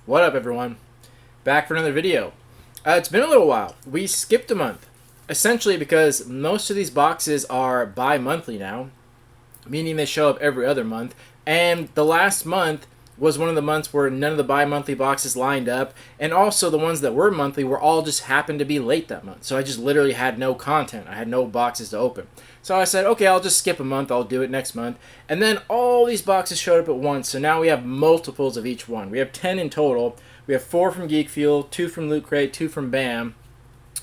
What up, everyone? Back for another video. It's been a little while. We skipped a month, essentially because most of these boxes are bi-monthly now, meaning they show up every other month, and the last month was one of the months where none of the bi-monthly boxes lined up, and also the ones that were monthly were all just happened to be late that month. So I just literally had no content. I had no boxes to open. So I said, okay, I'll just skip a month. I'll do it next month. And then all these boxes showed up at once, so now we have multiples of each one. We have 10 in total. We have 4 from Geek Fuel, 2 from Loot Crate, 2 from BAM.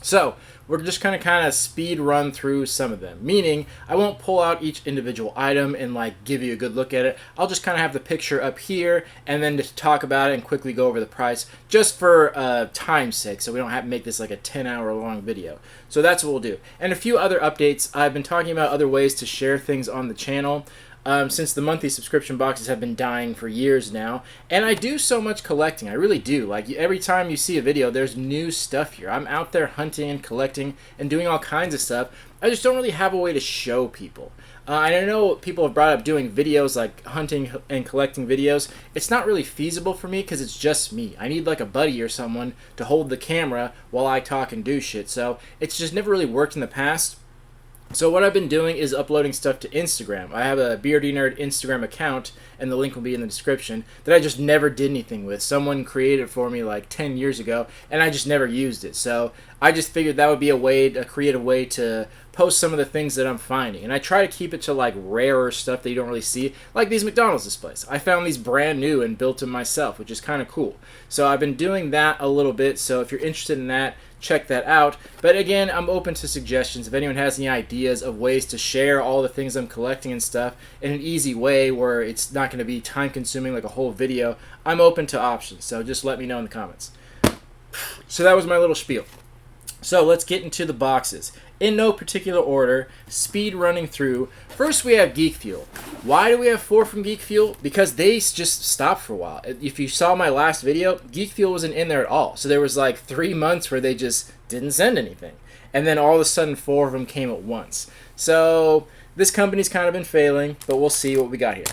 So we're just going to kind of speed run through some of them, meaning I won't pull out each individual item and like give you a good look at it. I'll just kind of have the picture up here and then just talk about it and quickly go over the price just for time's sake, so we don't have to make this like a 10-hour long video. So that's what we'll do. And a few other updates. I've been talking about other ways to share things on the channel. Since the monthly subscription boxes have been dying for years now, and I do so much collecting. I really do. Like, every time you see a video, there's new stuff here. I'm out there hunting and collecting and doing all kinds of stuff. I just don't really have a way to show people. And I know people have brought up doing videos like hunting and collecting videos. It's not really feasible for me because it's just me. I need like a buddy or someone to hold the camera while I talk and do shit. So it's just never really worked in the past. So what I've been doing is uploading stuff to Instagram. I have a Beardy Nerd Instagram account, and the link will be in the description, that I just never did anything with. Someone created it for me like 10 years ago, and I just never used it. So I just figured that would be a creative way to post some of the things that I'm finding. And I try to keep it to like rarer stuff that you don't really see, like these McDonald's displays. I found these brand new and built them myself, which is kind of cool. So I've been doing that a little bit, so if you're interested in that, check that out. But again, I'm open to suggestions. If anyone has any ideas of ways to share all the things I'm collecting and stuff in an easy way where it's not going to be time consuming like a whole video, I'm open to options. So just let me know in the comments. So that was my little spiel. So let's get into the boxes. In no particular order, speed running through. First we have Geek Fuel. Why do we have 4 from Geek Fuel? Because they just stopped for a while. If you saw my last video, Geek Fuel wasn't in there at all. So there was like 3 months where they just didn't send anything. And then all of a sudden 4 of them came at once. So this company's kind of been failing, but we'll see what we got here.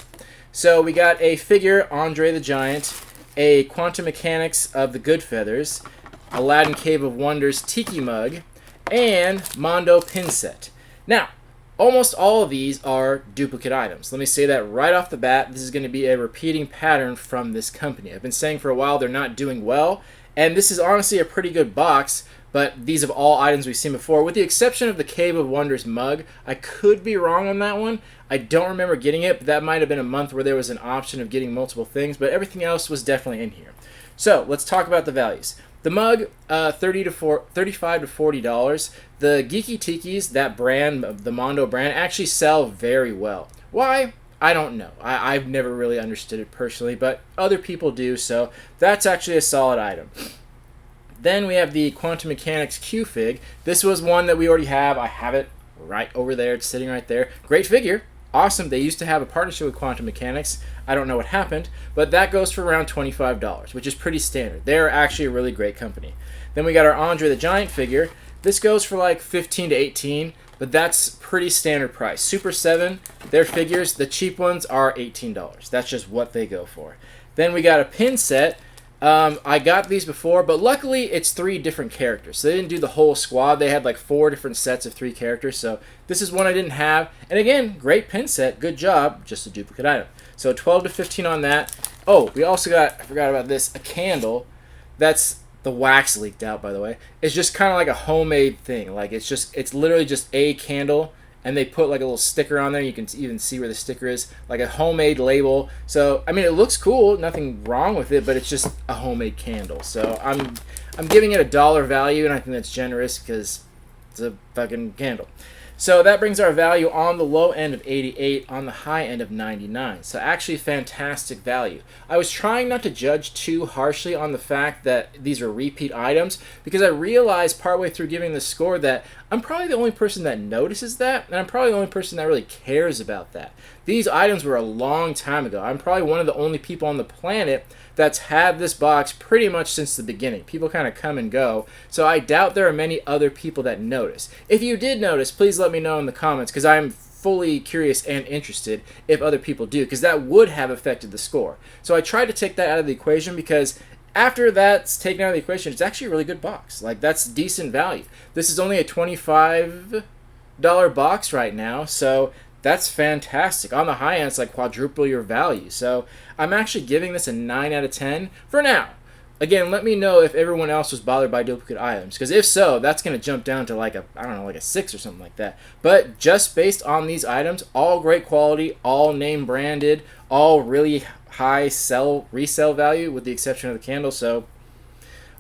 So we got a figure, Andre the Giant, a Quantum Mechanics of the Good Feathers, Aladdin Cave of Wonders Tiki Mug, and Mondo pin set. Now, almost all of these are duplicate items. Let me say that right off the bat. This is going to be a repeating pattern from this company. I've been saying for a while they're not doing well, and this is honestly a pretty good box, but these are all items we've seen before, with the exception of the Cave of Wonders mug. I could be wrong on that one. I don't remember getting it, but that might have been a month where there was an option of getting multiple things, but everything else was definitely in here. So, let's talk about the values. The mug, $35 to $40. The Geeky Tikis, that brand, the Mondo brand, actually sell very well. Why? I don't know. I've never really understood it personally, but other people do, so that's actually a solid item. Then we have the Quantum Mechanics Q-Fig. This was one that we already have. I have it right over there. It's sitting right there. Great figure. Awesome. They used to have a partnership with Quantum Mechanics. I don't know what happened, but that goes for around $25, which is pretty standard. They're actually a really great company. Then we got our Andre the Giant figure. This goes for like $15 to $18, but that's pretty standard price. Super 7, their figures, the cheap ones are $18. That's just what they go for. Then we got a pin set. I got these before, but luckily it's 3 different characters. So they didn't do the whole squad. They had like 4 different sets of 3 characters. So this is one I didn't have. And again, great pin set. Good job. Just a duplicate item. So 12 to 15 on that. Oh, we also got, I forgot about this, a candle. That's the wax leaked out, by the way. It's just kind of like a homemade thing. Like it's literally just a candle. And they put like a little sticker on there. You can even see where the sticker is, like a homemade label. So I mean, it looks cool, nothing wrong with it, but it's just a homemade candle. So I'm giving it a $1 value, and I think that's generous because it's a fucking candle. So that brings our value on the low end of 88, on the high end of 99. So actually fantastic value. I was trying not to judge too harshly on the fact that these are repeat items, because I realized partway through giving the score that I'm probably the only person that notices that, and I'm probably the only person that really cares about that. These items were a long time ago. I'm probably one of the only people on the planet that's had this box pretty much since the beginning. People kind of come and go, so I doubt there are many other people that notice. If you did notice, please let me know in the comments, because I'm fully curious and interested if other people do, because that would have affected the score. So I tried to take that out of the equation, because after that's taken out of the equation, it's actually a really good box. Like, that's decent value. This is only a $25 box right now, so that's fantastic. On the high end, it's like quadruple your value. So I'm actually giving this a 9 out of 10 for now. Again, let me know if everyone else was bothered by duplicate items, because if so, that's going to jump down to like a, I don't know, like a 6 or something like that. But just based on these items, all great quality, all name branded, all really high resale value with the exception of the candle. So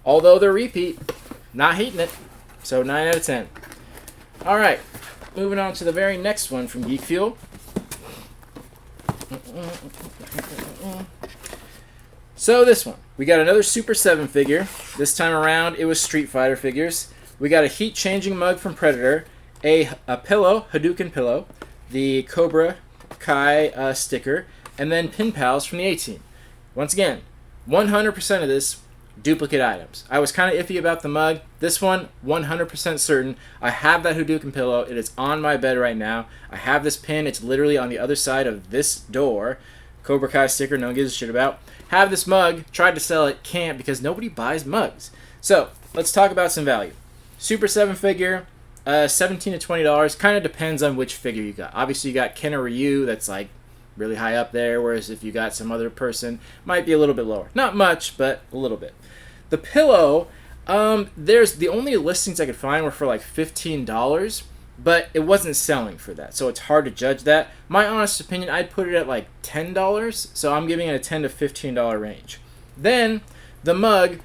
although they're repeat, not hating it. So 9 out of 10. All right, moving on to the very next one from Geek Fuel. So this one, we got another Super 7 figure. This time around, it was Street Fighter figures. We got a heat-changing mug from Predator, a pillow, Hadouken pillow, the Cobra Kai sticker, and then pin pals from the A-Team. Once again, 100% of this, duplicate items. I was kind of iffy about the mug. This one, 100% certain. I have that Hadouken pillow. It is on my bed right now. I have this pin. It's literally on the other side of this door. Cobra Kai sticker, no one gives a shit about. Have this mug, tried to sell it, can't because nobody buys mugs. So, let's talk about some value. Super 7 figure, $17 to $20. Kind of depends on which figure you got. Obviously, you got Ken or Ryu, that's like really high up there, whereas if you got some other person, might be a little bit lower. Not much, but a little bit. The pillow, there's the only listings I could find were for like $15, but it wasn't selling for that, so it's hard to judge that. My honest opinion, I'd put it at like $10, so I'm giving it a $10 to $15 range. Then the mug,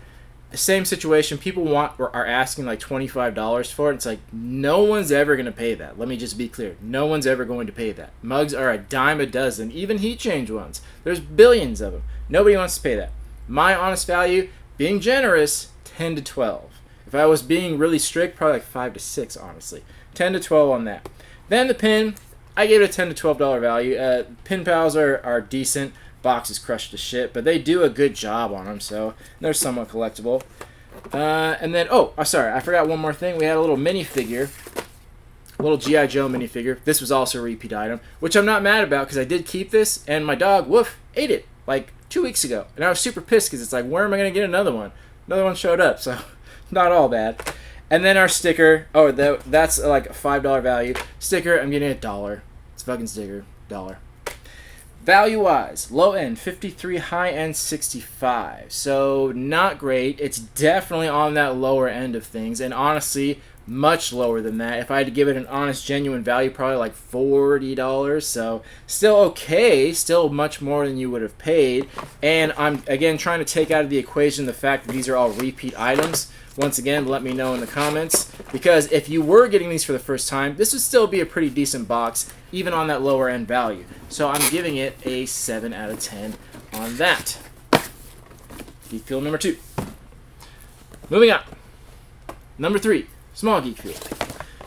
same situation. People are asking like $25 for it. It's like no one's ever gonna pay that. Let me just be clear, no one's ever going to pay that. Mugs are a dime a dozen, even heat change ones. There's billions of them. Nobody wants to pay that. My honest value, being generous, 10 to 12. If I was being really strict, probably like 5 to 6, honestly. 10 to 12 on that. Then the pin, I gave it a $10 to $12 value. Pin pals are decent. Box is crushed to shit, but they do a good job on them, so they're somewhat collectible. And then, sorry, I forgot one more thing. We had a little minifigure, a little G.I. Joe minifigure. This was also a repeat item, which I'm not mad about because I did keep this, and my dog, Woof, ate it like 2 weeks ago. And I was super pissed because it's like, where am I going to get another one? Another one showed up, so not all bad. And then our sticker, that's like a $5 value. Sticker, I'm getting $1. It's a fucking sticker, $1. Value-wise, low-end 53, high-end 65. So not great. It's definitely on that lower end of things, and honestly, much lower than that. If I had to give it an honest, genuine value, probably like $40. So still okay, still much more than you would have paid. And I'm, again, trying to take out of the equation the fact that these are all repeat items. Once again, let me know in the comments, because if you were getting these for the first time, this would still be a pretty decent box, even on that lower end value. So I'm giving it a 7 out of 10 on that. Geek Fuel number 2. Moving on. Number 3, small Geek Fuel.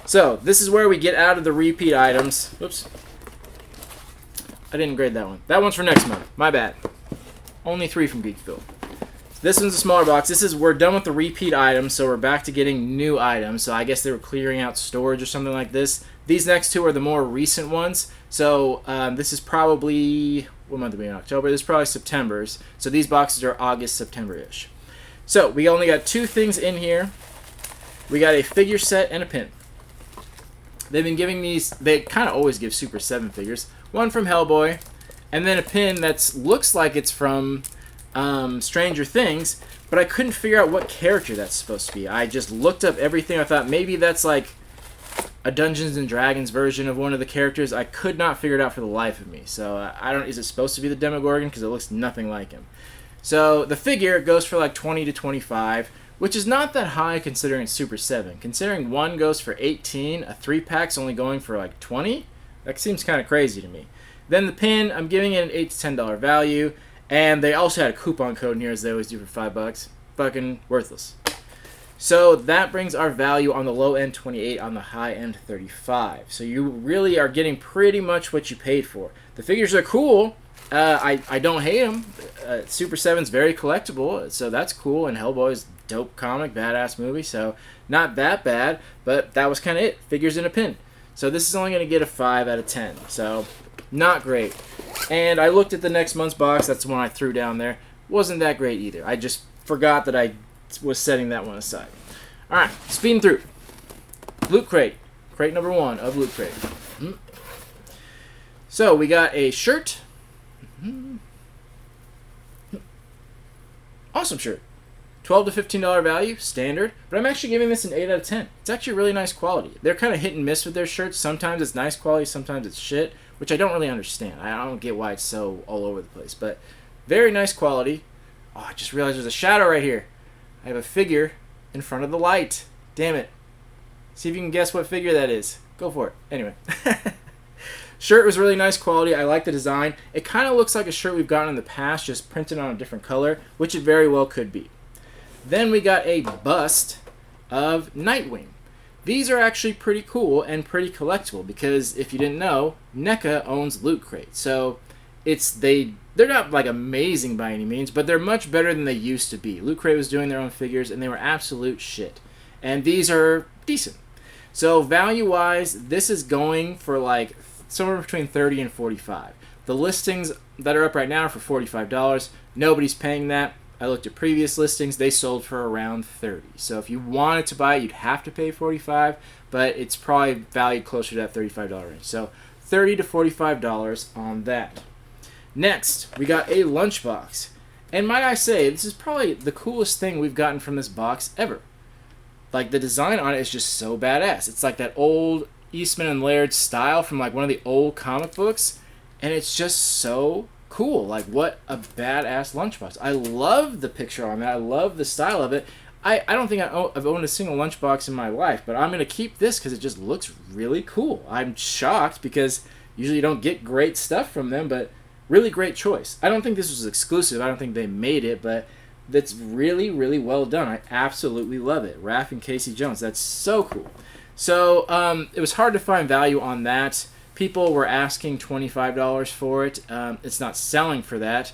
So this is where we get out of the repeat items. Whoops. I didn't grade that one. That one's for next month. My bad. Only 3 from Geek Fuel. This one's a smaller box. We're done with the repeat items, so we're back to getting new items. So I guess they were clearing out storage or something like this. These next 2 are the more recent ones. So this is probably, what month are we in? October? This is probably September's. So these boxes are August, September-ish. So we only got 2 things in here. We got a figure set and a pin. They've been giving these, they kind of always give Super 7 figures. One from Hellboy, and then a pin that looks like it's from Stranger Things, but I couldn't figure out what character that's supposed to be. I just looked up everything. I thought maybe that's like a Dungeons and Dragons version of one of the characters. I could not figure it out for the life of me. So I don't. Is it supposed to be the Demogorgon? Because it looks nothing like him. So the figure goes for like 20 to 25, which is not that high considering it's Super 7. Considering one goes for 18, a 3-pack's only going for like 20. That seems kind of crazy to me. Then the pin, I'm giving it an $8 to $10 value. And they also had a coupon code in here, as they always do, for $5. Fucking worthless. So that brings our value on the low end 28, on the high end 35. So you really are getting pretty much what you paid for. The figures are cool. I don't hate them. Super 7's very collectible, so that's cool. And Hellboy's dope comic, badass movie, so not that bad. But that was kind of it. Figures in a pin. So this is only going to get a 5 out of 10. So not great. And I looked at the next month's box. That's the one I threw down there. Wasn't that great either. I just forgot that I was setting that one aside. All right, speeding through. Loot Crate. Crate number 1 of Loot Crate. So we got a shirt. Awesome shirt. $12 to $15 value, standard. But I'm actually giving this an 8 out of 10. It's actually really nice quality. They're kind of hit and miss with their shirts. Sometimes it's nice quality, sometimes it's shit, which I don't really understand. I don't get why it's so all over the place. But very nice quality. Oh, I just realized there's a shadow right here. I have a figure in front of the light. Damn it. See if you can guess what figure that is. Go for it. Anyway. Shirt was really nice quality. I like the design. It kind of looks like a shirt we've gotten in the past, just printed on a different color, which it very well could be. Then we got a bust of Nightwing. These are actually pretty cool and pretty collectible because if you didn't know, NECA owns Loot Crate. So they're not like amazing by any means, but they're much better than they used to be. Loot Crate was doing their own figures and they were absolute shit. And these are decent. So value-wise, this is going for like somewhere between $30 and $45. The listings that are up right now are for $45. Nobody's paying that. I looked at previous listings. They sold for around $30. So if you wanted to buy it, you'd have to pay $45, but it's probably valued closer to that $35 range. So $30 to $45 on that. Next, we got a lunchbox. And might I say, this is probably the coolest thing we've gotten from this box ever. Like, the design on it is just so badass. It's like that old Eastman and Laird style from like one of the old comic books, and it's just so cool. Like, what a badass lunchbox. I love the picture on that. I love the style of it. I don't think I've owned a single lunchbox in my life, but I'm going to keep this because it just looks really cool. I'm shocked because usually you don't get great stuff from them, but really great choice. I don't think this was exclusive. I don't think they made it, but that's really, really well done. I absolutely love it. Raph and Casey Jones. That's so cool. So it was hard to find value on that. People were asking $25 for it. It's not selling for that.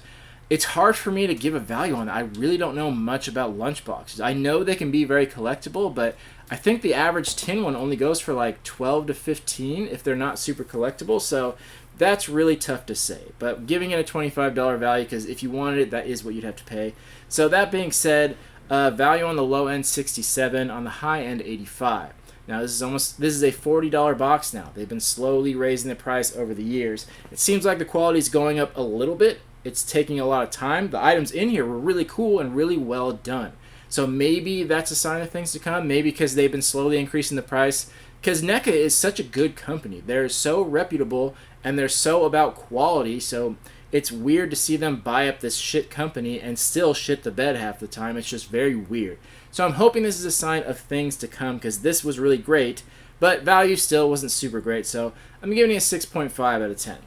It's hard for me to give a value on it. I really don't know much about lunchboxes. I know they can be very collectible, but I think the average tin one only goes for like $12 to $15 if they're not super collectible. So that's really tough to say. But giving it a $25 value, because if you wanted it, that is what you'd have to pay. So that being said, value on the low end, 67, on the high end, 85. Now this is a $40 box now. They've been slowly raising the price over the years. It seems like the quality is going up a little bit. It's taking a lot of time. The items in here were really cool and really well done. So maybe that's a sign of things to come. Maybe because they've been slowly increasing the price. Because NECA is such a good company. They're so reputable and they're so about quality. So it's weird to see them buy up this shit company and still shit the bed half the time. It's just very weird. So I'm hoping this is a sign of things to come because this was really great, but value still wasn't super great. So I'm giving it a 6.5 out of 10.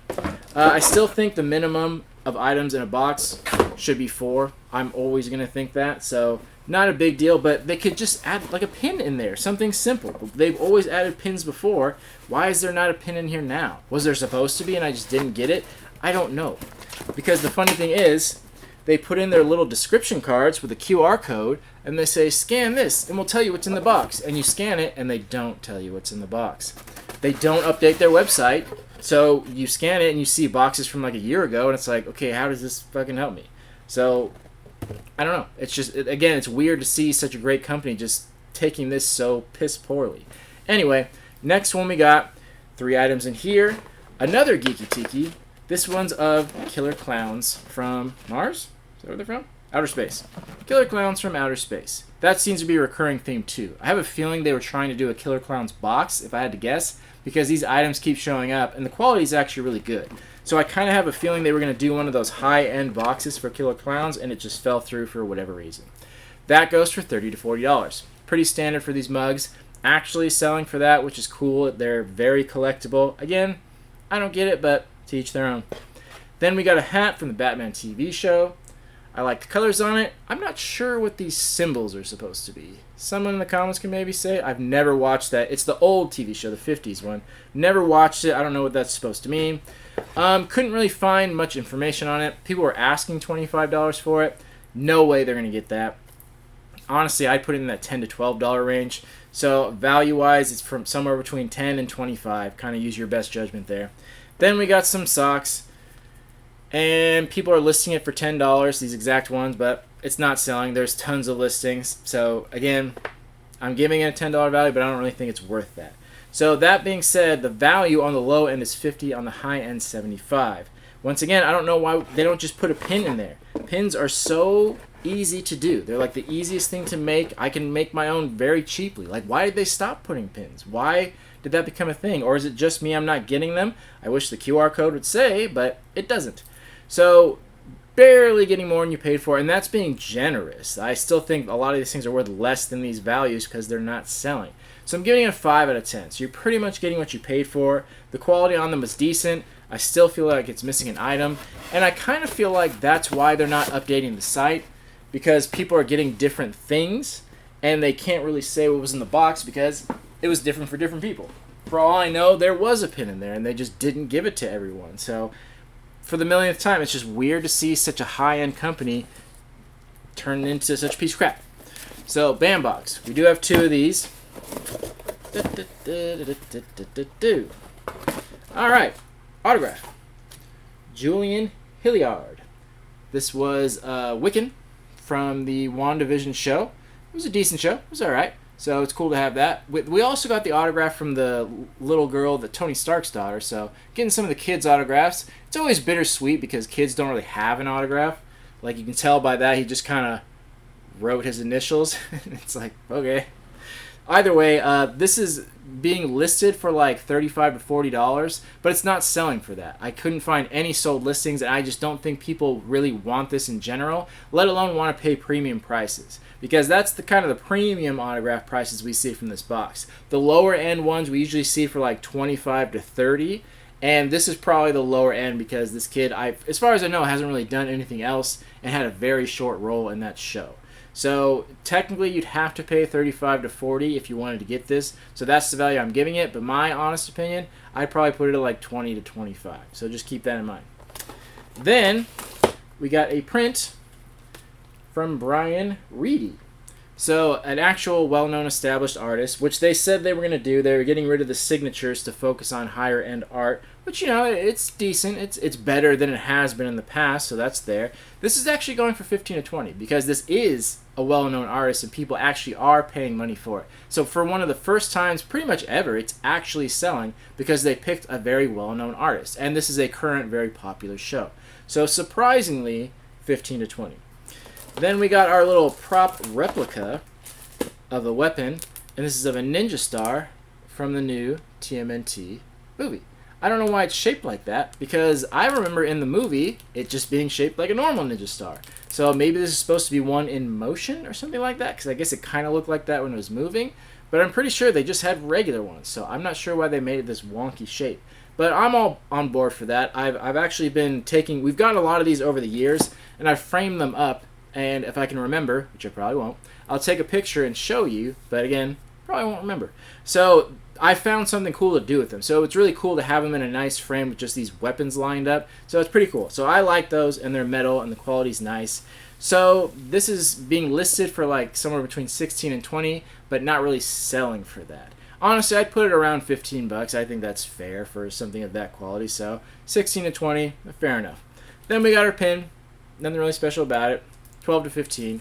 I still think the minimum of items in a box should be 4. I'm always going to think that. So not a big deal, but they could just add like a pin in there, something simple. They've always added pins before. Why is there not a pin in here now? Was there supposed to be and I just didn't get it? I don't know. Because the funny thing is, they put in their little description cards with a QR code, and they say, scan this, and we'll tell you what's in the box. And you scan it, and they don't tell you what's in the box. They don't update their website, so you scan it, and you see boxes from like a year ago, and it's like, okay, how does this fucking help me? So, I don't know. It's just, again, it's weird to see such a great company just taking this so piss poorly. Anyway, next one we got 3 items in here. Another Geeky Tiki. This one's of Killer Clowns from Mars? Is that where they're from? Outer Space. Killer Clowns from Outer Space. That seems to be a recurring theme too. I have a feeling they were trying to do a Killer Clowns box, if I had to guess, because these items keep showing up, and the quality is actually really good. So I kind of have a feeling they were going to do one of those high-end boxes for Killer Clowns, and it just fell through for whatever reason. That goes for $30 to $40. Pretty standard for these mugs. Actually selling for that, which is cool. They're very collectible. Again, I don't get it, but to each their own. Then we got a hat from the Batman TV show. I like the colors on it. I'm not sure what these symbols are supposed to be. Someone in the comments can maybe say. I've never watched that. It's the old TV show, the 50s one. Never watched it. I don't know what that's supposed to mean. Couldn't really find much information on it. People were asking $25 for it. No way they're going to get that. Honestly, I'd put it in that $10 to $12 range. So value-wise, it's from somewhere between $10 and $25. Kind of use your best judgment there. Then we got some socks. And people are listing it for $10, these exact ones, but it's not selling. There's tons of listings. So again, I'm giving it a $10 value, but I don't really think it's worth that. So that being said, the value on the low end is 50, on the high end 75. Once again, I don't know why they don't just put a pin in there. Pins are so easy to do. They're like the easiest thing to make. I can make my own very cheaply. Like, why did they stop putting pins? Why did that become a thing? Or is it just me, I'm not getting them? I wish the QR code would say, but it doesn't. So barely getting more than you paid for, and that's being generous. I still think a lot of these things are worth less than these values because they're not selling. So I'm giving it a 5 out of 10. So you're pretty much getting what you paid for. The quality on them was decent. I still feel like it's missing an item, and I kind of feel like that's why they're not updating the site, because people are getting different things, and they can't really say what was in the box because it was different for different people. For all I know, there was a pin in there, and they just didn't give it to everyone. So for the millionth time, it's just weird to see such a high-end company turn into such a piece of crap. So, Bandbox. We do have 2 of these. Alright. Autograph. Julian Hilliard. This was Wiccan from the WandaVision show. It was a decent show. It was alright. So it's cool to have that. We also got the autograph from the little girl, the Tony Stark's daughter. So getting some of the kids' autographs. It's always bittersweet because kids don't really have an autograph. Like, you can tell by that he just kind of wrote his initials. It's like, okay. Either way, this is being listed for like $35 to $40, but it's not selling for that. I couldn't find any sold listings, and I just don't think people really want this in general, let alone want to pay premium prices. Because that's the kind of the premium autograph prices we see from this box. The lower end ones we usually see for like $25 to $30, and this is probably the lower end because this kid, as far as I know, hasn't really done anything else and had a very short role in that show. So technically you'd have to pay $35 to $40 if you wanted to get this. So that's the value I'm giving it. But my honest opinion, I'd probably put it at like $20 to $25. So just keep that in mind. Then we got a print from Brian Reedy. So an actual well-known established artist, which they said they were going to do. They were getting rid of the signatures to focus on higher end art, which, you know, it's decent. It's better than it has been in the past, so that's there. This is actually going for $15 to $20 because this is a well-known artist and people actually are paying money for it. So for one of the first times pretty much ever, it's actually selling because they picked a very well-known artist. And this is a current very popular show. So surprisingly, $15 to $20. Then we got our little prop replica of a weapon, and this is of a ninja star from the new TMNT movie. I don't know why it's shaped like that, because I remember in the movie it just being shaped like a normal ninja star. So maybe this is supposed to be one in motion or something like that, because I guess it kind of looked like that when it was moving, but I'm pretty sure they just had regular ones, so I'm not sure why they made it this wonky shape. But I'm all on board for that. I've actually been taking, we've gotten a lot of these over the years, and I've framed them up. And if I can remember, which I probably won't, I'll take a picture and show you, but again, probably won't remember. So I found something cool to do with them. So it's really cool to have them in a nice frame with just these weapons lined up. So it's pretty cool. So I like those, and they're metal, and the quality's nice. So this is being listed for like somewhere between 16 and 20, but not really selling for that. Honestly, I'd put it around 15 bucks. I think that's fair for something of that quality. So 16 to 20, fair enough. Then we got our pin. Nothing really special about it. 12 to 15.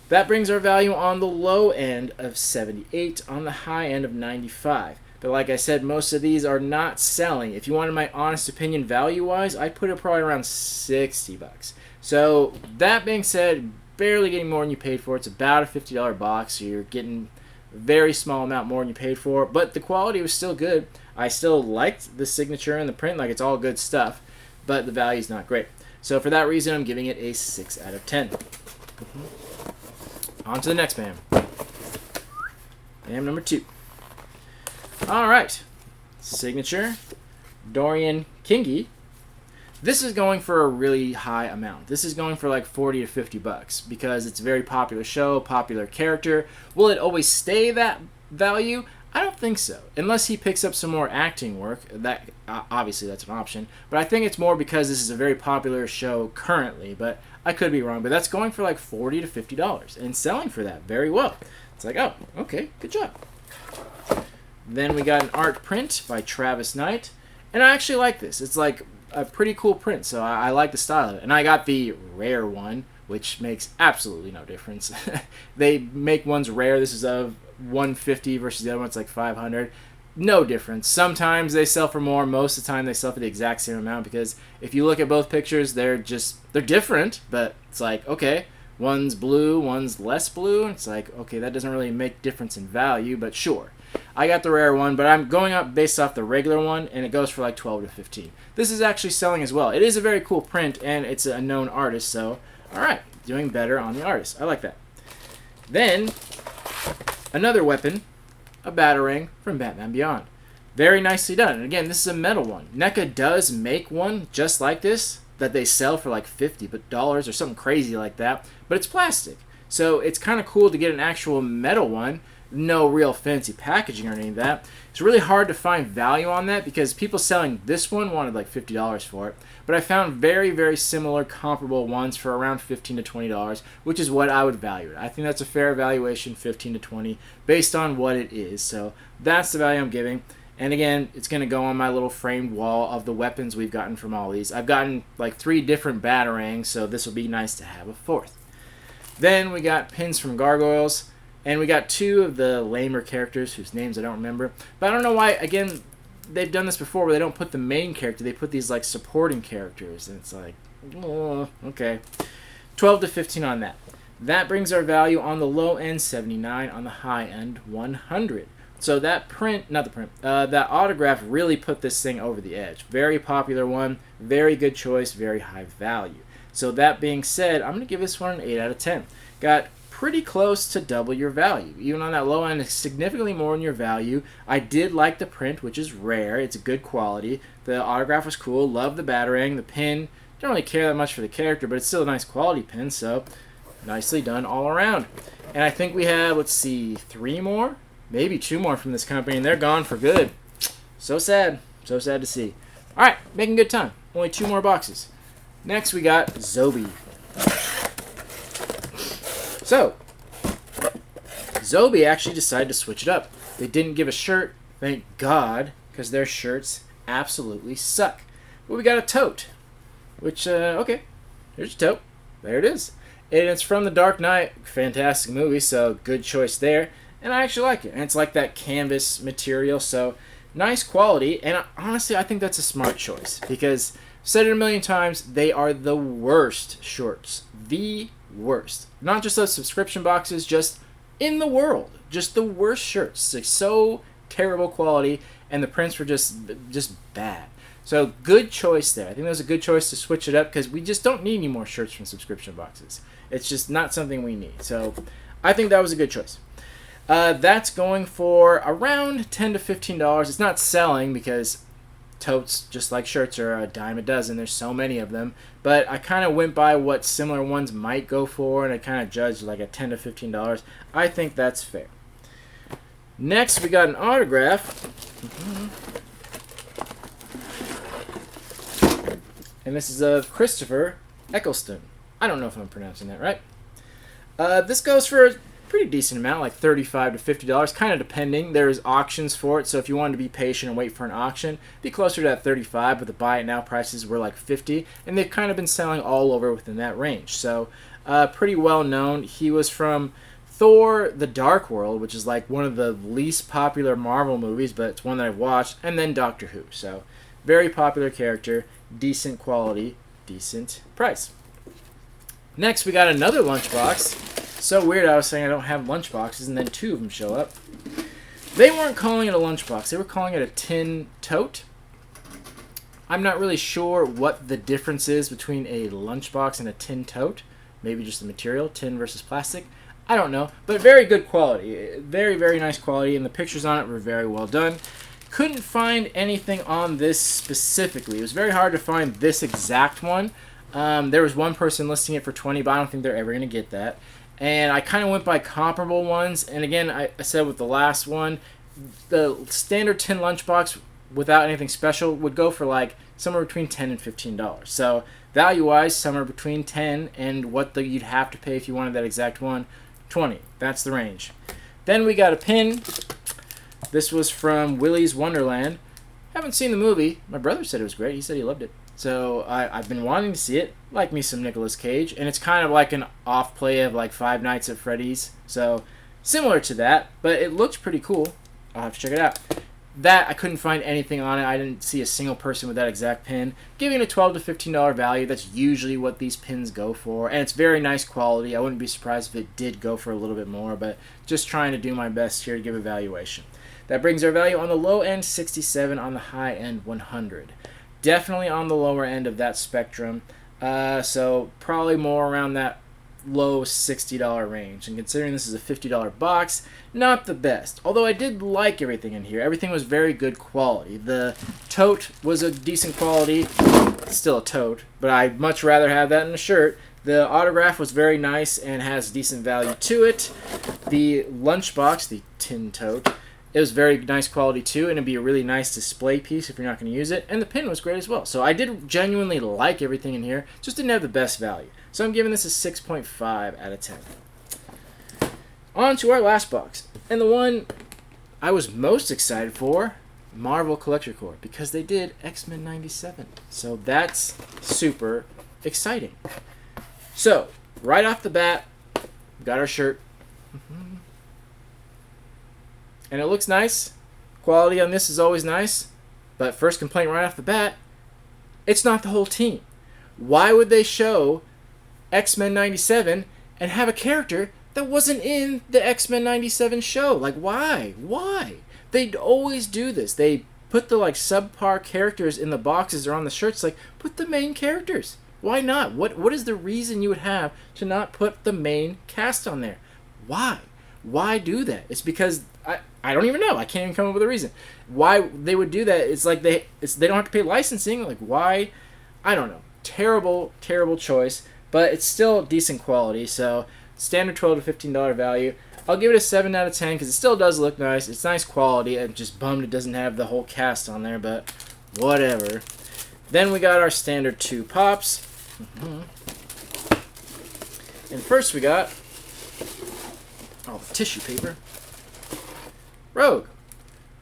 That brings our value on the low end of 78, on the high end of 95. But like I said, most of these are not selling. If you wanted my honest opinion value-wise, I'd put it probably around 60 bucks. So that being said, barely getting more than you paid for. It's about a $50 box, so you're getting a very small amount more than you paid for. But the quality was still good. I still liked the signature and the print, like it's all good stuff, but the value's not great. So for that reason, I'm giving it a 6 out of 10. On to the next BAM. BAM number 2. All right. Signature, Dorian Kingi. This is going for a really high amount. This is going for like 40 to 50 bucks because it's a very popular show, popular character. Will it always stay that value? I don't think so, unless he picks up some more acting work. That obviously that's an option, but I think it's more because this is a very popular show currently, but I could be wrong. But that's going for like $40 to $50 and selling for that very well. It's like, oh, okay, good job. Then we got an art print by Travis Knight, and I actually like this. It's like a pretty cool print, so I like the style of it. And I got the rare one, which makes absolutely no difference. They make ones rare. This is of 150 versus the other one's like 500. No difference. Sometimes they sell for more. Most of the time they sell for the exact same amount, because if you look at both pictures, they're different, but it's like, okay, one's blue, one's less blue. And it's like, okay, that doesn't really make difference in value, but sure. I got the rare one, but I'm going up based off the regular one, and it goes for like 12 to 15. This is actually selling as well. It is a very cool print, and it's a known artist, so alright, doing better on the artist. I like that. Then, another weapon, a Batarang from Batman Beyond. Very nicely done. And again, this is a metal one. NECA does make one just like this that they sell for like $50 or something crazy like that, but it's plastic. So it's kind of cool to get an actual metal one. No real fancy packaging or any of that. It's really hard to find value on that because people selling this one wanted like $50 for it. But I found very, very similar comparable ones for around $15 to $20, which is what I would value it. I think that's a fair valuation, 15 to 20, based on what it is. So that's the value I'm giving. And again, it's going to go on my little framed wall of the weapons we've gotten from all these. I've gotten like 3 different Batarangs, so this will be nice to have a 4th. Then we got pins from Gargoyles. And we got 2 of the lamer characters whose names I don't remember. But I don't know why, again, they've done this before where they don't put the main character. They put these, like, supporting characters. And it's like, oh, okay. 12 to 15 on that. That brings our value on the low end, 79. On the high end, 100. So that that autograph really put this thing over the edge. Very popular one. Very good choice. Very high value. So that being said, I'm going to give this one an 8 out of 10. Got pretty close to double your value. Even on that low end, it's significantly more in your value. I did like the print, which is rare. It's a good quality. The autograph was cool. Love the Batarang. The pin, don't really care that much for the character, but it's still a nice quality pin, so nicely done all around. And I think we have, let's see, 3 more? Maybe 2 more from this company, and they're gone for good. So sad. So sad to see. Alright, making good time. Only 2 more boxes. Next, we got Zobie. So, Zobie actually decided to switch it up. They didn't give a shirt, thank God, because their shirts absolutely suck. But we got a tote, which, okay, here's your tote. There it is. And it's from The Dark Knight. Fantastic movie, so good choice there. And I actually like it. And it's like that canvas material, so nice quality. And honestly, I think that's a smart choice, because I've said it a million times, they are the worst shorts. The worst. Not just those subscription boxes, just in the world. Just the worst shirts. Like, so terrible quality, and the prints were just bad. So good choice there. I think that was a good choice to switch it up, because we just don't need any more shirts from subscription boxes. It's just not something we need. So I think that was a good choice. That's going for around $10 to $15. It's not selling because totes, just like shirts, are a dime a dozen. There's so many of them. But I kind of went by what similar ones might go for, and I kind of judged like at $10 to $15. I think that's fair. Next, we got an autograph. And this is of Christopher Eccleston. I don't know if I'm pronouncing that right. This goes for a pretty decent amount, like $35 to $50, kind of depending. There's auctions for it, so if you wanted to be patient and wait for an auction, it'd be closer to that $35, but the buy it now prices were like $50, and they've kind of been selling all over within that range. So pretty well known. He was from Thor: The Dark World, which is like one of the least popular Marvel movies, but it's one that I've watched, and then Doctor Who. So very popular character, decent quality, decent price. Next, we got another lunchbox. So weird, I was saying I don't have lunchboxes, and then 2 of them show up. They weren't calling it a lunchbox. They were calling it a tin tote. I'm not really sure what the difference is between a lunchbox and a tin tote. Maybe just the material, tin versus plastic. I don't know, but very good quality. Very, very nice quality, and the pictures on it were very well done. Couldn't find anything on this specifically. It was very hard to find this exact one. There was one person listing it for $20, but I don't think they're ever going to get that. And I kind of went by comparable ones. And again, I said with the last one, the standard tin lunchbox without anything special would go for like somewhere between $10 and $15. So value-wise, somewhere between $10 and what you'd have to pay if you wanted that exact one, $20. That's the range. Then we got a pin. This was from Willy's Wonderland. Haven't seen the movie. My brother said it was great. He said he loved it. So I've been wanting to see it. Like me some Nicolas Cage. And it's kind of like an off play of like Five Nights at Freddy's. So similar to that, but it looks pretty cool. I'll have to check it out. That, I couldn't find anything on it. I didn't see a single person with that exact pin. Giving it a $12 to $15 value. That's usually what these pins go for. And it's very nice quality. I wouldn't be surprised if it did go for a little bit more. But just trying to do my best here to give a valuation. That brings our value on the low end, 67. On the high end, 100. Definitely on the lower end of that spectrum. So probably more around that low $60 range. And considering this is a $50 box, not the best. Although I did like everything in here. Everything was very good quality. The tote was a decent quality. It's still a tote, but I'd much rather have that in a shirt. The autograph was very nice and has decent value to it. The lunchbox, the tin tote, it was very nice quality too, and it'd be a really nice display piece if you're not going to use it. And the pin was great as well. So I did genuinely like everything in here, just didn't have the best value. So I'm giving this a 6.5 out of 10. On to our last box. And the one I was most excited for, Marvel Collector Corps, because they did X-Men 97. So that's super exciting. So, right off the bat, we got our shirt. And it looks nice. Quality on this is always nice. But first complaint right off the bat, it's not the whole team. Why would they show X-Men 97 and have a character that wasn't in the X-Men 97 show? Like, why? Why? They'd always do this. They put the like subpar characters in the boxes or on the shirts. Like, put the main characters. Why not? What is the reason you would have to not put the main cast on there? Why? Why do that? It's because I don't even know. I can't even come up with a reason why they would do that. It's like they don't have to pay licensing. Like, why? I don't know. Terrible choice, but it's still decent quality. So standard $12 to $15 value. I'll give it a 7 out of 10 because it still does look nice. It's nice quality. I'm just bummed it doesn't have the whole cast on there, but whatever. Then we got our standard 2 pops. And first we got the tissue paper. Rogue,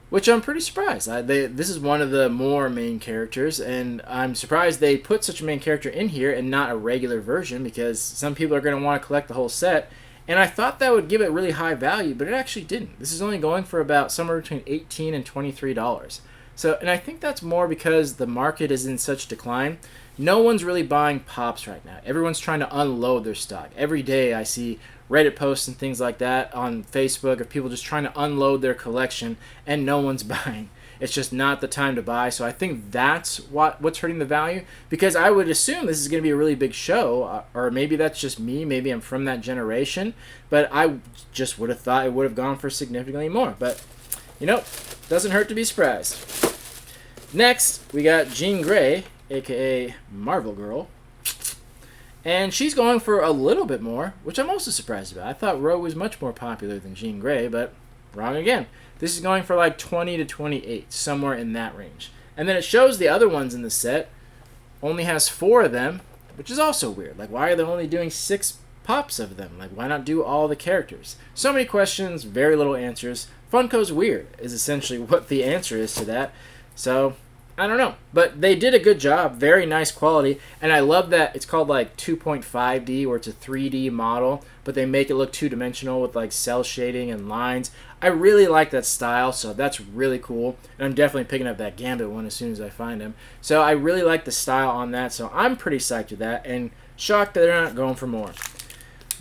which I'm pretty surprised. This is one of the more main characters, and I'm surprised they put such a main character in here and not a regular version, because some people are going to want to collect the whole set, and I thought that would give it really high value, but it actually didn't. This is only going for about somewhere between $18 and $23. So, and I think that's more because the market is in such decline. No one's really buying pops right now. Everyone's trying to unload their stock. Every day I see Reddit posts and things like that on Facebook of people just trying to unload their collection, and no one's buying. It's just not the time to buy. So I think that's what's hurting the value, because I would assume this is going to be a really big show, or maybe that's just me. Maybe I'm from that generation, but I just would have thought it would have gone for significantly more. But, you know, doesn't hurt to be surprised. Next, we got Jean Grey, aka Marvel Girl. And she's going for a little bit more, which I'm also surprised about. I thought Rogue was much more popular than Jean Grey, but wrong again. This is going for like 20 to 28, somewhere in that range. And then it shows the other ones in the set only has 4 of them, which is also weird. Like, why are they only doing 6 pops of them? Like, why not do all the characters? So many questions, very little answers. Funko's weird is essentially what the answer is to that. So I don't know, but they did a good job. Very nice quality, and I love that it's called like 2.5D, where it's a 3D model, but they make it look two-dimensional with like cell shading and lines. I really like that style, so that's really cool, and I'm definitely picking up that Gambit one as soon as I find him. So I really like the style on that, so I'm pretty psyched with that, and shocked that they're not going for more.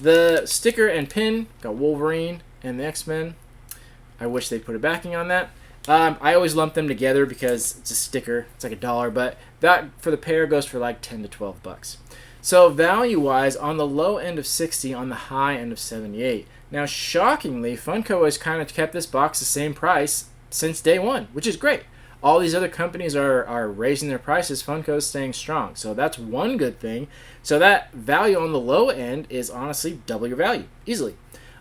The sticker and pin got Wolverine and the X-Men. I wish they'd put a backing on that. I always lump them together because it's a sticker. It's like $1, but that for the pair goes for like 10 to 12 bucks. So value-wise, on the low end of 60, on the high end of 78. Now, shockingly, Funko has kind of kept this box the same price since day one, which is great. All these other companies are raising their prices. Funko's staying strong, so that's one good thing. So that value on the low end is honestly double your value, easily.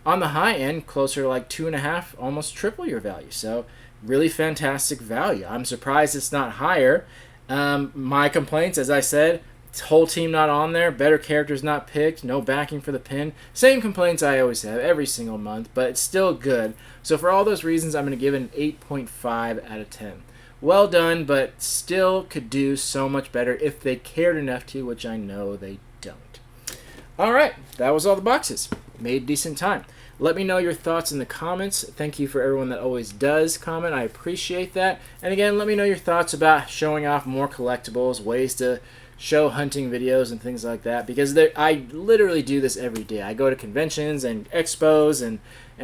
On the high end, closer to like 2.5, almost triple your value. So really fantastic value. I'm surprised it's not higher. My complaints, as I said, whole team not on there, better characters not picked, no backing for the pin. Same complaints I always have every single month, but it's still good. So for all those reasons, I'm going to give it an 8.5 out of 10. well done, but still could do so much better if they cared enough to, which I know they don't. Alright, that was all the boxes. Made decent time. Let me know your thoughts in the comments. Thank you for everyone that always does comment. I appreciate that. And again, let me know your thoughts about showing off more collectibles, ways to show hunting videos and things like that, because I literally do this every day. I go to conventions and expos and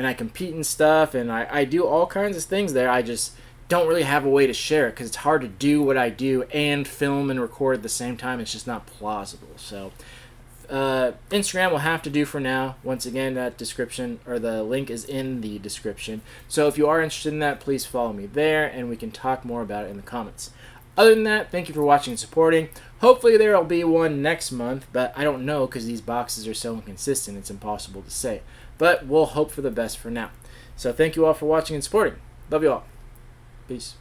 I compete in stuff, and I do all kinds of things there. I just don't really have a way to share it because it's hard to do what I do and film and record at the same time. It's just not plausible. So Instagram will have to do for now. Once again, that description, or the link, is in the description. So if you are interested in that, please follow me there and we can talk more about it in the comments. Other than that, thank you for watching and supporting. Hopefully there will be one next month, but I don't know because these boxes are so inconsistent, it's impossible to say. But we'll hope for the best for now. So thank you all for watching and supporting. Love you all. Peace.